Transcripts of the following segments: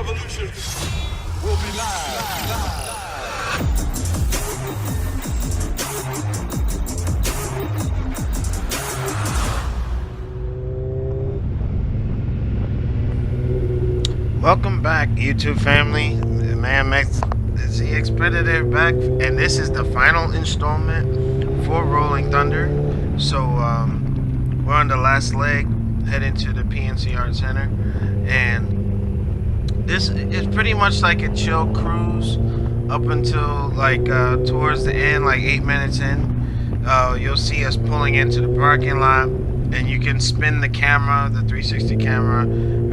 revolution will be live. Welcome back, YouTube family. The Man Max, the ZX Predator back, and this is the final installment for Rolling Thunder. So we're on the last leg, heading to the PNC Art Center, and this is pretty much like a chill cruise up until like towards the end, like 8 minutes in. You'll see us pulling into the parking lot, and you can spin the camera, the 360 camera,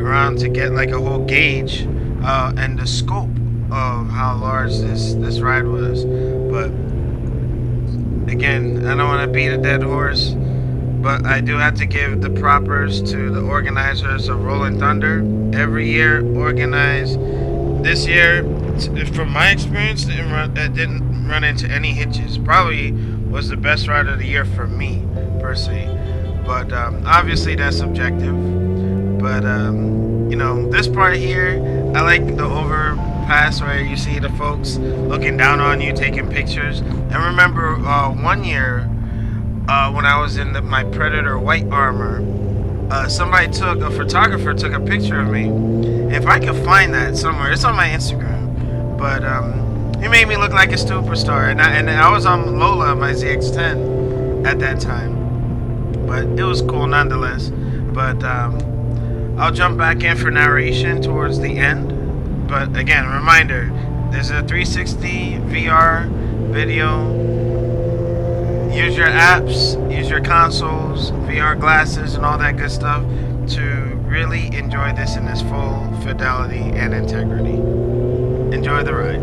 around to get like a whole gauge and the scope of how large this ride was. But again, I don't want to beat a dead horse, but I do have to give the propers to the organizers of Rolling Thunder. Every year organize. This year, from my experience, it didn't run into any hitches. Probably was the best ride of the year for me personally, but obviously that's subjective. But you know, this part here, I like the overpass where you see the folks looking down on you, taking pictures. And remember, one year when I was in my Predator white armor, a photographer took a picture of me. If I could find that somewhere, it's on my Instagram. But he made me look like a superstar, and I was on Lola, my ZX-10 at that time. But it was cool nonetheless. But I'll jump back in for narration towards the end. But again, reminder, there's a 360 VR video. Use your apps, use your consoles, VR glasses, and all that good stuff to really enjoy this in its full fidelity and integrity. Enjoy the ride.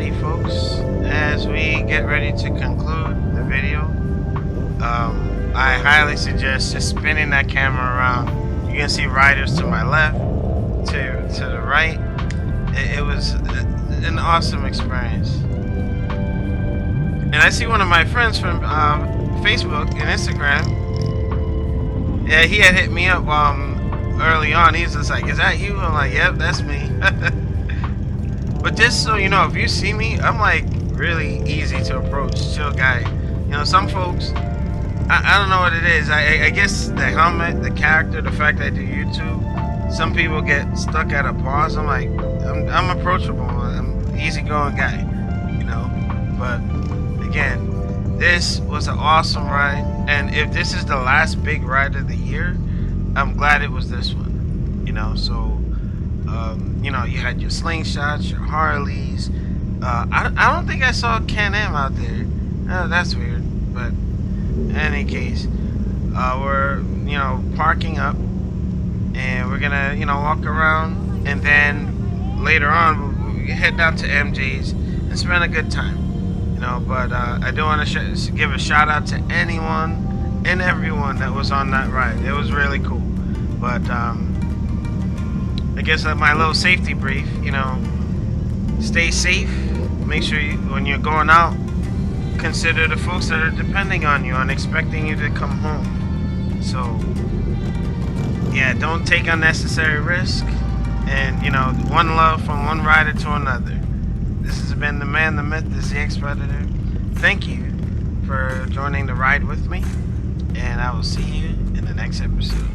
Alrighty, folks. As we get ready to conclude the video, I highly suggest just spinning that camera around. You can see riders to my left, to the right. It was an awesome experience. And I see one of my friends from Facebook and Instagram. Yeah, he had hit me up early on. He's just like, "Is that you?" I'm like, "Yep, that's me." But just so you know, if you see me, I'm like really easy to approach, chill guy. You know, some folks, I don't know what it is. I guess the helmet, the character, the fact that I do YouTube, some people get stuck at a pause. I'm like, I'm approachable. I'm an easygoing guy, you know. But again, this was an awesome ride, and if this is the last big ride of the year, I'm glad it was this one. You know, so. You know, you had your slingshots, your Harleys. I don't think I saw Can-Am out there. That's weird. But in any case, we're, you know, parking up. And we're going to, you know, walk around. And then later on, we'll head down to MJ's and spend a good time. You know, but I do want to give a shout out to anyone and everyone that was on that ride. It was really cool. But, I guess my little safety brief, you know, stay safe. Make sure when you're going out, consider the folks that are depending on you and expecting you to come home. So, yeah, don't take unnecessary risk. And, you know, one love from one rider to another. This has been the man, the myth, the ZX Predator. Thank you for joining the ride with me. And I will see you in the next episode.